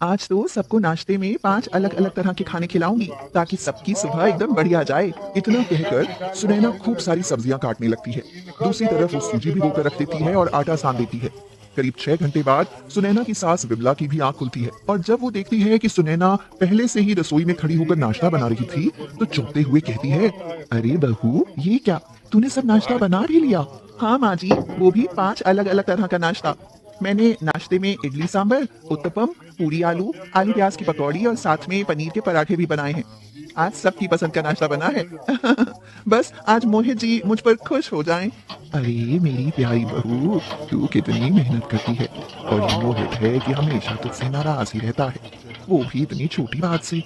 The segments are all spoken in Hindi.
आज तो सबको नाश्ते में 5 अलग अलग तरह के खाने खिलाऊंगी ताकि सबकी सुबह एकदम बढ़िया जाए। इतना कहकर सुनैना खूब सारी सब्जियां काटने लगती है। दूसरी तरफ वो सूजी भी धोकर रख देती है और आटा सान देती है। करीब 6 घंटे बाद सुनैना की सास विमला की भी आंख खुलती है और जब वो देखती है कि सुनैना पहले से ही रसोई में खड़ी होकर नाश्ता बना रही थी तो चौंकते हुए कहती है, अरे बहू, ये क्या, तूने सब नाश्ता बना भी लिया? हाँ माँ जी, वो भी 5 अलग अलग तरह का नाश्ता। मैंने नाश्ते में इडली सांभर, उत्तपम, पूरी आलू, आलू प्याज की पकौड़ी और साथ में पनीर के पराठे भी बनाए हैं। आज सबकी पसंद का नाश्ता बना है। बस आज मोहित जी मुझ पर खुश हो जाएं। अरे मेरी प्यारी बहू, तू कितनी मेहनत करती है और ये मोहित है कि हमेशा तुझसे नाराज ही रहता है, वो भी इतनी छोटी बात से।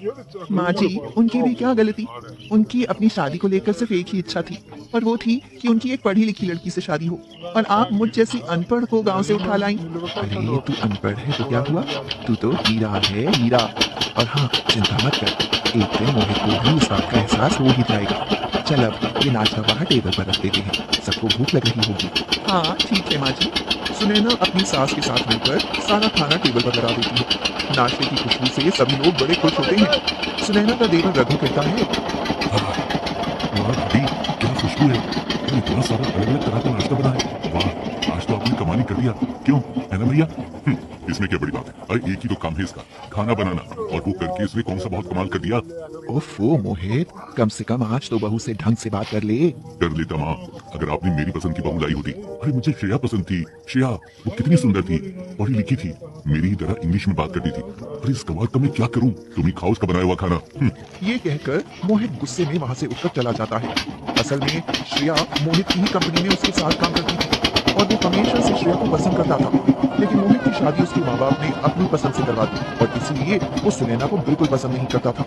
माँ जी, उनकी भी क्या गलती। उनकी अपनी शादी को लेकर सिर्फ एक ही इच्छा थी और वो थी कि उनकी एक पढ़ी लिखी लड़की से शादी हो, और आप मुझ जैसी अनपढ़ को गांव से उठा लाई। अरे तू अनपढ़ है तो क्या हुआ, तू तो हीरा है, हीरा। और हाँ, चिंता मत कर, एक दिन मोहित को भी इस बात का एहसास हो ही जाएगा। चल अब ये नाश्ता बाहर टेबल पर रख देते हैं, सबको भूख लग रही होगी। हाँ ठीक है माँ जी। सुनैना अपनी सास के साथ मिलकर सारा खाना टेबल पर लगा देती है। नाश्ते की खुशबू से सभी लोग बड़े खुश होते हैं। सुनैना का देवर रघु कहता है, वाह भाभी, क्या खुशबू है। तुम इतना सारा अलग अलग तरह का नाश्ता बना है। वाह, आज तो आपने कमाल ही कर दिया। क्यों, है ना भैया? इसमें क्या बड़ी बात है। अरे एक ही तो काम है इसका, खाना बनाना, और वो करके इसने कौन सा बहुत कमाल कर दिया। ओफो मोहित, कम से कम आज तो बहू से ढंग से बात कर ले। कर लेता माँ, अगर आपने मेरी पसंद की बहू लाई होती। अरे मुझे श्रेया पसंद थी। श्रेया, वो कितनी सुंदर थी, पढ़ी लिखी थी, मेरी ही तरह इंग्लिश में बात करती थी। अरे इस गवार का मैं क्या करूँ, तुम ही खाओ उसका बनाया हुआ खाना। ये कहकर मोहित गुस्से में वहाँ से उठकर चला जाता है। असल में श्रेया मोहित की ही कंपनी में उसके साथ काम करती थी और वो हमेशा से श्रेया को पसंद करता था, लेकिन मोहित की शादी उसके माँ बाप ने अपनी पसंद से करवा दी और इसीलिए वो सुनैना को बिल्कुल पसंद नहीं करता था।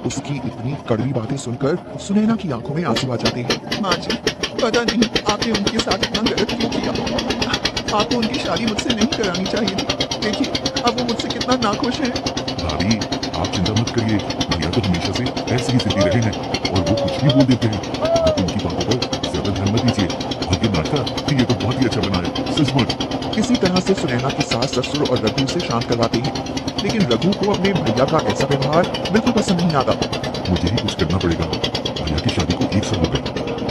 उसकी इतनी कड़वी बातें सुनकर सुनैना की आंखों में आंसू आ जाते हैं। माँ जी, पता नहीं आपने उनके साथ इतना गलत क्यों किया। आपको उनकी शादी मुझसे नहीं करानी चाहिए थी। देखिए अब वो मुझसे कितना नाखुश है। भाभी, आप चिंता मत करिए, भैया तो हमेशा से ऐसे ही सिद्धि रहे हैं और वो कुछ भी बोल देते हैं। आप उनकी बातों पर ज्यादा ध्यान मत दीजिए। और ये नाश्ता, ये तो बहुत ही अच्छा बना है, सचमुच। किसी तरह से सुनैना की सास ससुर और रघु से शांत करवाते हैं, लेकिन रघु को अपने भैया का ऐसा व्यवहार बिल्कुल पसंद नहीं आता। मुझे ही कुछ करना पड़ेगा। भैया की शादी को 1 साल हो गए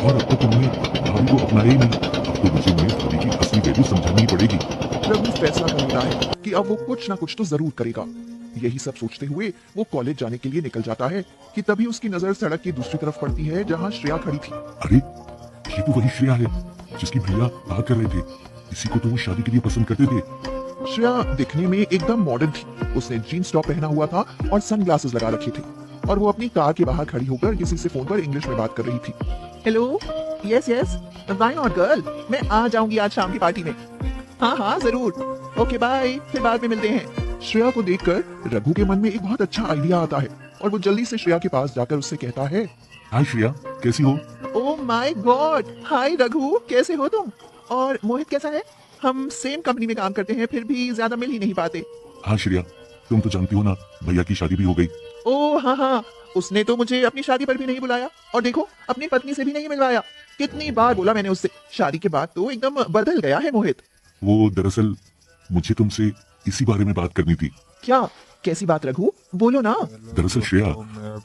और अब तक उन्होंने भाभी को अपनाया ही नहीं। अब तो मुझे उन्हें भाभी की असली वैल्यू समझानी पड़ेगी। रघु फैसला कर लेता है कि अब वो कुछ ना कुछ तो जरूर करेगा। यही सब सोचते हुए वो कॉलेज जाने के लिए निकल जाता है कि तभी उसकी नजर सड़क की दूसरी तरफ पड़ती है जहाँ श्रेया खड़ी थी। अरे ये तो वही श्रेया है जिसकी भैया बात कर रहे थे। इसी को तो वो शादी के लिए पसंद करते थे। श्रेया दिखने में एकदम मॉडर्न थी। उसने जीन्स टॉप पहना हुआ था और सनग्लासेस लगा रखे थे और वो अपनी कार के बाहर खड़ी होकर किसी से फोन पर इंग्लिश में बात कर रही थी। Hello, yes yes, why not girl, मैं आ जाऊंगी आज शाम की पार्टी में। हाँ हाँ जरूर, ओके बाय, फिर बाद में मिलते हैं। श्रेया को देखकर रघु के मन में एक बहुत अच्छा आइडिया आता है और वो जल्दी से श्रेया के पास जाकर उससे कहता है, हाय श्रेया, कैसी हो? ओह माय गॉड, हाय रघु, कैसे हो तुम? और मोहित कैसा है? हम सेम कंपनी में काम करते हैं फिर भी ज्यादा मिल ही नहीं पाते। हाँ श्रेया, तुम तो जानती हो ना, भैया की शादी भी हो गई। ओह हाँ हाँ, उसने तो मुझे अपनी शादी पर भी नहीं बुलाया और देखो अपनी पत्नी से भी नहीं मिलवाया। कितनी बार बोला मैंने उससे, शादी के बाद तो एकदम बदल गया है मोहित। वो दरअसल मुझे तुमसे इसी बारे में बात करनी थी। क्या, कैसी बात रघु, बोलो ना। दरअसल श्रेया,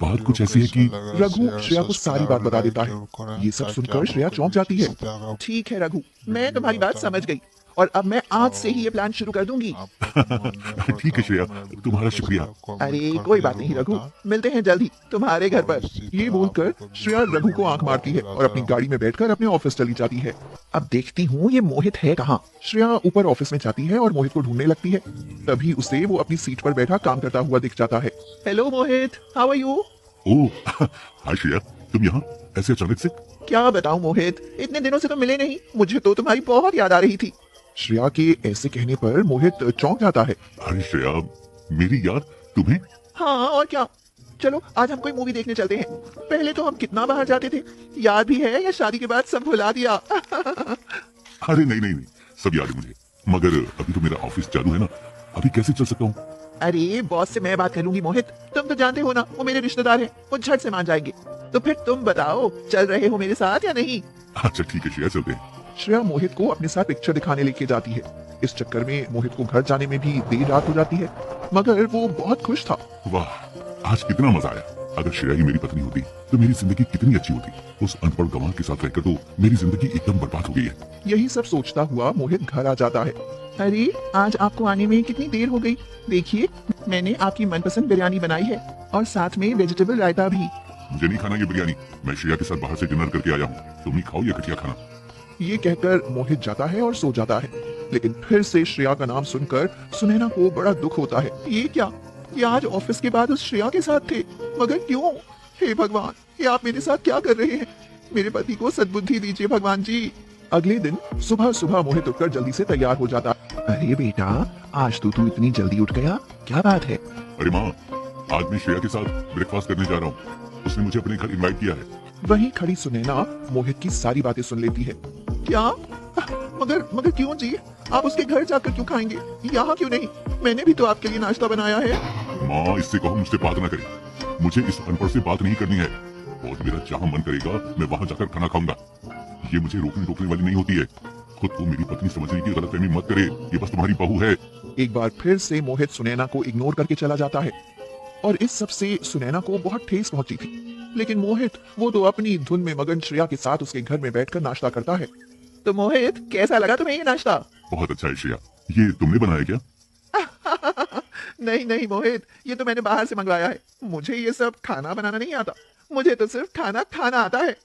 बात कुछ ऐसी है कि रघु श्रेया को सारी बात बता देता है। ये सब सुनकर श्रेया चौंक जाती है। ठीक है रघु, मैं तुम्हारी बात समझ गई और अब मैं आज से ही ये प्लान शुरू कर दूंगी। ठीक है श्रेया, तुम्हारा शुक्रिया। अरे कोई बात नहीं रघु, मिलते हैं जल्दी तुम्हारे घर पर। ये बोलकर श्रेया रघु को आंख मारती है और अपनी गाड़ी में बैठकर अपने ऑफिस चली जाती है। अब देखती हूँ ये मोहित है कहाँ। श्रेया ऊपर ऑफिस में जाती है और मोहित को ढूंढने लगती है। तभी उसे वो अपनी सीट पर बैठा काम करता हुआ दिख जाता है। Hello Mohit, how are you? Oh hi Shreya, तुम यहाँ ऐसे अचानक से? क्या बताऊं मोहित, इतने दिनों से तो मिले नहीं, मुझे तो तुम्हारी बहुत याद आ रही थी। श्रेया के ऐसे कहने पर मोहित चौंक जाता है। अरे श्रेया, मेरी याद तुम्हें? हाँ और क्या, चलो आज हम कोई मूवी देखने चलते हैं। पहले तो हम कितना बाहर जाते थे, याद भी है या शादी के बाद सब भुला दिया? अरे नहीं नहीं नहीं, सब याद है मुझे, मगर अभी तो मेरा ऑफिस चालू है ना, अभी कैसे चल सकता हूँ? अरे बॉस से मैं बात कर लूंगी मोहित, तुम तो जानते हो ना वो मेरे रिश्तेदार हैं, वो झट से मान जाएंगे। तो फिर तुम बताओ, चल रहे हो मेरे साथ या नहीं? अच्छा ठीक है श्रेया, चलते हैं। श्रेया मोहित को अपने साथ पिक्चर दिखाने लेके जाती है। इस चक्कर में मोहित को घर जाने में भी देर रात हो जाती है, मगर वो बहुत खुश था। वाह, आज कितना मजा आया। अगर श्रेया ही मेरी पत्नी होती तो मेरी जिंदगी कितनी अच्छी होती। उस अनपढ़ गंवार के साथ रहकर तो मेरी जिंदगी एकदम बर्बाद हो गई है। यही सब सोचता हुआ मोहित घर आ जाता है। अरे, आज आपको आने में कितनी देर हो गई। देखिए, मैंने आपकी मनपसंद बिरयानी बनाई है और साथ में वेजिटेबल रायता भी। मुझे नहीं खाना ये बिरयानी, मैं श्रेया के साथ बाहर से डिनर करके आया हूँ। तुम ही खाओ ये घटिया खाना। ये कहकर मोहित जाता है और सो जाता है। लेकिन फिर से श्रेया का नाम सुनकर सुनैना को बड़ा दुख होता है। ये आज ऑफिस के बाद उस श्रेया के साथ थे, मगर क्यों? हे भगवान, ये आप मेरे साथ क्या कर रहे हैं? मेरे पति को सद्बुद्धि दीजिए भगवान जी। अगले दिन सुबह सुबह मोहित उठकर जल्दी से तैयार हो जाता। अरे बेटा, आज तो तू इतनी जल्दी उठ गया, क्या बात है? अरे माँ, आज मैं श्रेया के साथ ब्रेकफास्ट करने जा रहा हूँ। उसने मुझे अपने घर इनवाइट किया है। वहीं खड़ी सुनैना मोहित की सारी बातें सुन लेती है। क्या? मगर क्यों जी? आप उसके घर जाकर क्यों खाएंगे? यहाँ क्यों नहीं? मैंने भी तो आपके लिए नाश्ता बनाया है। माँ, इससे कहो मुझसे बात ना करे। मुझे इस अनपढ़ से बात नहीं करनी है और मेरा जहाँ मन करेगा मैं वहाँ जाकर खाना खाऊंगा। ये मुझे रोकने टोकने वाली नहीं होती है। खुद को मेरी पत्नी समझने की गलतफहमी मत करे, ये बस तुम्हारी बहू है। एक बार फिर से मोहित सुनैना को इग्नोर करके चला जाता है और इस सब से सुनैना को बहुत ठेस पहुंची थी। लेकिन मोहित, वो तो अपनी धुन में मगन श्रेया के साथ उसके घर में बैठकर नाश्ता करता है। तो मोहित, कैसा लगा तुम्हें ये नाश्ता? बहुत अच्छा है श्रेया। ये तुमने बनाया क्या? नहीं मोहित, ये तो मैंने बाहर से मंगवाया है। मुझे ये सब खाना बनाना नहीं आता, मुझे तो सिर्फ खाना खाना आता है।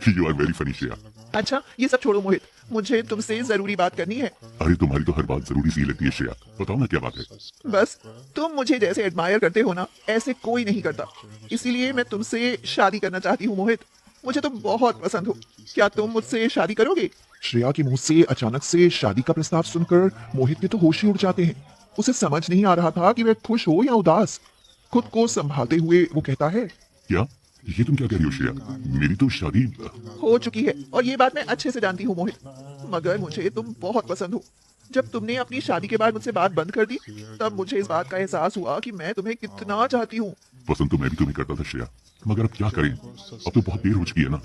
You are very funny Shreya. अच्छा, ये सब छोड़ो मोहित, मुझे तुमसे जरूरी बात करनी है। अरे तुम्हारी तो हर बात जरूरी सी लगती है श्रेया, बताओ ना क्या बात है। बस, तुम मुझे जैसे एडमायर करते हो ना, ऐसे कोई नहीं करता। इसीलिए मैं तुमसे शादी करना चाहती हूँ मोहित। मुझे तुम बहुत पसंद हो, क्या तुम मुझसे शादी करोगे? श्रेया के मुंह से अचानक से शादी का प्रस्ताव सुनकर मोहित के तो होश ही उड़ जाते हैं। उसे समझ नहीं आ रहा था कि वह खुश हो या उदास। खुद को संभालते हुए वो कहता है, क्या? ये तुम क्या कह रही हो श्रेया? मेरी तो शादी हो चुकी है और ये बात मैं अच्छे से जानती हूँ मोहित, मगर मुझे तुम बहुत पसंद हो। जब तुमने अपनी शादी के बाद मुझसे बात बंद कर दी, तब मुझे इस बात का एहसास हुआ कि मैं तुम्हें कितना चाहती हूँ। पसंद तो मैं भी तुम्हें करता था श्रेया, मगर अब क्या करें? अब तो बहुत देर हो चुकी है ना,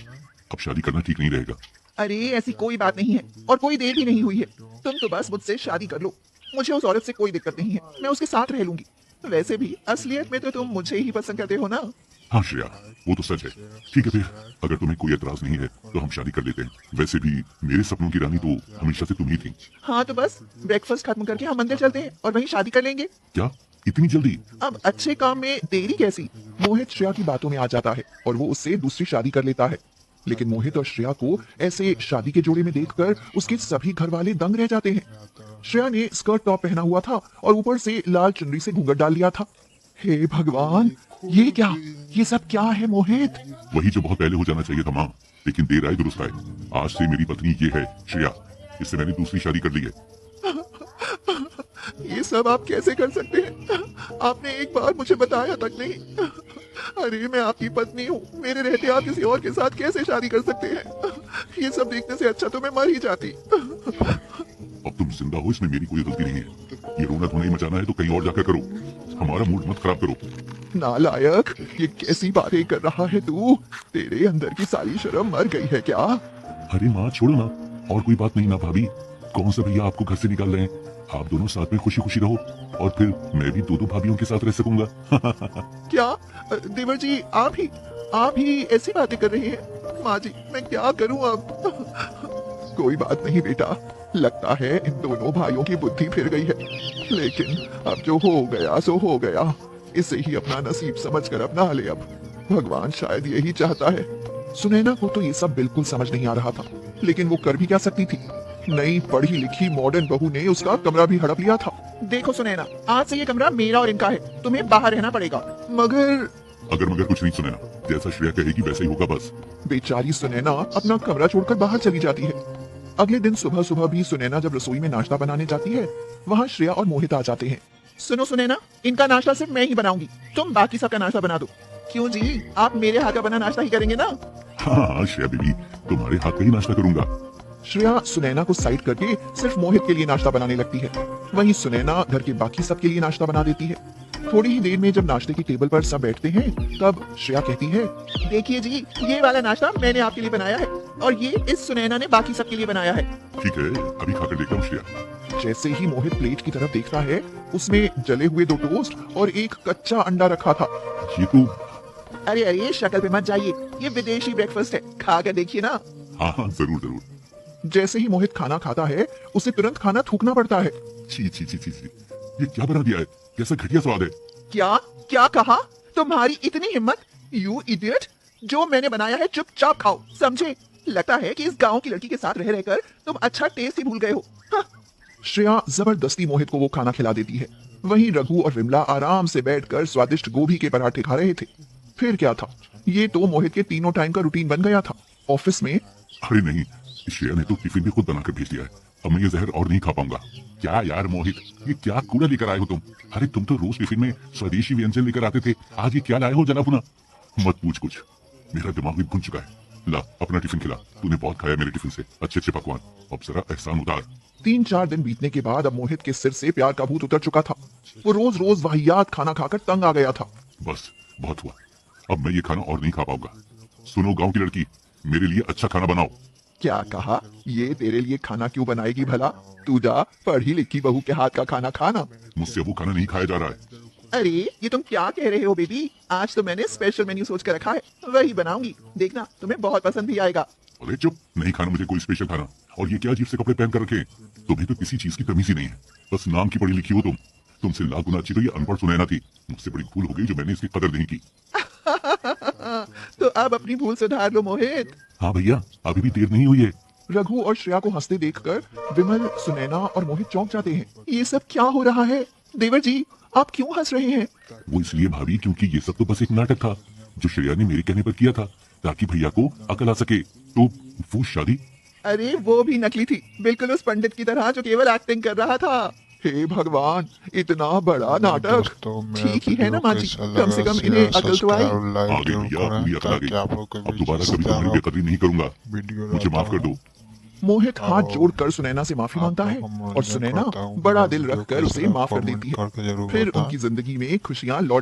अब शादी करना ठीक नहीं रहेगा। अरे, ऐसी कोई बात नहीं है और कोई देर भी नहीं हुई है। तुम तो बस मुझसे शादी कर लो। मुझे उस औरत से कोई दिक्कत नहीं है, मैं उसके साथ रह लूंगी। वैसे भी असलियत में तो तुम मुझे ही पसंद करते हो ना। हाँ श्रेया, वो तो सच है। ठीक है फिर, अगर तुम्हें कोई एतराज नहीं है तो हम शादी कर लेते हैं। वैसे भी मेरे सपनों की रानी तो हमेशा से तुम ही थी। हाँ, तो बस ब्रेकफास्ट खत्म करके हम मंदिर चलते हैं और वहीं शादी कर लेंगे। क्या इतनी जल्दी? अब अच्छे काम में देरी कैसी? मोहित श्रेया की बातों में आ जाता है और वो उससे दूसरी शादी कर लेता है। लेकिन मोहित और श्रेया को ऐसे शादी के जोड़े में देखकर उसके सभी घर वाले दंग रह जाते हैं। श्रेया ने स्कर्ट टॉप पहना हुआ था और ऊपर से लाल चुनरी से घूंघट डाल लिया था। हे भगवान, ये क्या? ये सब क्या है मोहित? वही जो बहुत पहले हो जाना चाहिए था माँ, लेकिन देर आए दुरुस्त आए। आज से मेरी पत्नी ये है श्रेया, इससे मैंने दूसरी शादी कर ली है। ये सब आप कैसे कर सकते हैं? आपने एक बार मुझे बताया तक नहीं। अरे, मैं आपकी पत्नी हूँ, मेरे रहते आप किसी और के साथ कैसे शादी कर सकते हैं? ये सब देखने से अच्छा तो मैं मर ही जाती। अब तुम जिंदा हो, इसमें मेरी कोई गलती नहीं है। ये रोना धोना ही मचाना है तो कहीं और जाकर करो, हमारा मूड मत खराब करो। नालायक, ये कैसी बातें कर रहा है तू? तेरे अंदर की सारी शर्म मर गई है क्या? अरे माँ छोड़ो ना, और कोई बात नहीं ना भाभी। कौन सा भैया आपको घर से निकाल रहे हैं? आप दोनों साथ में खुशी खुशी रहो और फिर मैं भी दो भाभियों के साथ रह सकूंगा। क्या देवर जी, आप ही ऐसी बातें कर रहे हैं? माँ जी, मैं क्या करूं अब? कोई बात नहीं बेटा, लगता है इन दोनों भाइयों की बुद्धि फिर गई है। लेकिन अब जो हो गया सो हो गया, इसे ही अपना नसीब समझकर अपना ले। अब भगवान शायद यही चाहता है। सुनैना को तो ये सब बिल्कुल समझ नहीं आ रहा था, लेकिन वो कर भी क्या सकती थी? नई पढ़ी लिखी मॉडर्न बहू ने उसका कमरा भी हड़प लिया था। देखो सुनैना, आज से ये कमरा मेरा और इनका है, तुम्हें बाहर रहना पड़ेगा। मगर कुछ नहीं सुनैना, जैसा श्रेया कहेगी वैसा ही होगा बस। बेचारी सुनैना अपना कमरा छोड़कर बाहर चली जाती है। अगले दिन सुबह सुबह भी सुनैना जब रसोई में नाश्ता बनाने जाती है, वहाँ श्रेया और मोहित आ जाते हैं। सुनो सुनैना, इनका नाश्ता सिर्फ मैं ही बनाऊंगी, तुम बाकी सबका नाश्ता बना दो। क्यों जी, आप मेरे हाथ का बना नाश्ता ही करेंगे ना? हाँ श्रेया बीबी, तुम्हारे हाथ का ही नाश्ता करूंगा। श्रेया सुनैना को साइड करके सिर्फ मोहित के लिए नाश्ता बनाने लगती है। वहीं सुनैना घर के बाकी सबके लिए नाश्ता बना देती है। थोड़ी ही देर में जब नाश्ते की टेबल पर सब बैठते हैं तब श्रेया कहती है, देखिए जी, ये वाला नाश्ता मैंने आपके लिए बनाया है और ये इस सुनैना ने बाकी सबके लिए बनाया है। ठीक है, अभी खाकर देखता हूँ श्रेया। जैसे ही मोहित प्लेट की तरफ देखता है, उसमें जले हुए 2 टोस्ट और एक कच्चा अंडा रखा था। ये तो अरे अरे, शक्ल पे मत जाइए, ये विदेशी ब्रेकफास्ट है, खा कर देखिए ना। हाँ हाँ, जरूर जरूर। जैसे ही मोहित खाना खाता है, उसे तुरंत खाना थूकना पड़ता है। छी छी छी छी छी, ये क्या बना दिया है? कैसा घटिया स्वाद है। क्या क्या कहा? तुम्हारी इतनी हिम्मत? You idiot! जो मैंने बनाया है चुपचाप खाओ, समझे? लगता है कि इस गांव की लड़की के साथ रह रहकर तुम अच्छा टेस्ट ही भूल गए हो। हाँ। श्रेया जबरदस्ती मोहित को वो खाना खिला देती है। वहीं रघु और विमला आराम से बैठकर स्वादिष्ट गोभी के पराठे खा रहे थे। फिर क्या था, ये तो मोहित के तीनों टाइम का रूटीन बन गया था। ऑफिस में अरे नहीं, श्रेया ने तो टिफिन भी खुद बनाकर भेज दिया है। अब मैं ये जहर और नहीं खा पाऊंगा। क्या यार मोहित, ये क्या कूड़ा लेकर आए हो तुम? अरे तुम तो रोज टिफिन में स्वदेशी व्यंजन लेकर आते थे, आज ये क्या लाए हो जना पुना? मत पूछ कुछ, मेरा दिमाग भी भुन चुका है। ला अपना टिफिन खिला, तूने बहुत खाया मेरे टिफिन से अच्छे अच्छे पकवान, अब जरा एहसान उतार। 3-4 दिन बीतने के बाद अब मोहित के सिर से प्यार का भूत उतर चुका था। वो रोज रोज वाहियात खाना खाकर तंग आ गया था। बस बहुत हुआ, अब मैं ये खाना और नहीं खा पाऊंगा। सुनो गांव की लड़की, मेरे लिए अच्छा खाना बनाओ। क्या कहा? ये तेरे लिए खाना क्यों बनाएगी भला? तू जा पढ़ी लिखी बहू के हाथ का खाना खाना। मुझसे वो खाना नहीं खाया जा रहा है। अरे ये तुम क्या कह रहे हो बेबी? आज तो मैंने स्पेशल मेन्यू सोच कर रखा है, वही बनाऊंगी, देखना तुम्हें बहुत पसंद भी आएगा। अरे चुप, नहीं खाना मुझे कोई स्पेशल खाना। और ये क्या अजीब से कपड़े पहन कर रखे? तुम्हें तो किसी चीज की तमीज ही नहीं है, बस नाम की पढ़ी लिखी हो तुम। तुमसे लाख गुना अच्छी तो ये अनपढ़ सुनैना थी। मुझसे बड़ी भूल हो गई जो मैंने इसकी कदर नहीं की। तो अब अपनी भूल सुधार लो मोहित। हाँ भैया, अभी भी देर नहीं हुई है। रघु और श्रेया को हंसते देखकर विमल, सुनैना और मोहित चौंक जाते हैं। ये सब क्या हो रहा है? देवर जी, आप क्यों हंस रहे हैं? वो इसलिए भाभी क्योंकि ये सब तो बस एक नाटक था जो श्रेया ने मेरे कहने पर किया था, ताकि भैया को अकल आ सके। तो वो शादी, अरे वो भी नकली थी, बिल्कुल उस पंडित की तरह जो केवल एक्टिंग कर रहा था। हे भगवान, इतना बड़ा नाटक। ठीक ही है ना माँ जी, कम से कम इन्हें अकल तो आई। आ गई भैया, पूरी अकल आ गई। अब दोबारा कभी तुम्हारी बेकदरी नहीं करूंगा, मुझे माफ कर दो। मोहित हाथ जोड़कर सुनैना से माफी मांगता है और सुनैना बड़ा दिल रखकर उसे माफ कर देती है। फिर उनकी जिंदगी में खुशियां लौट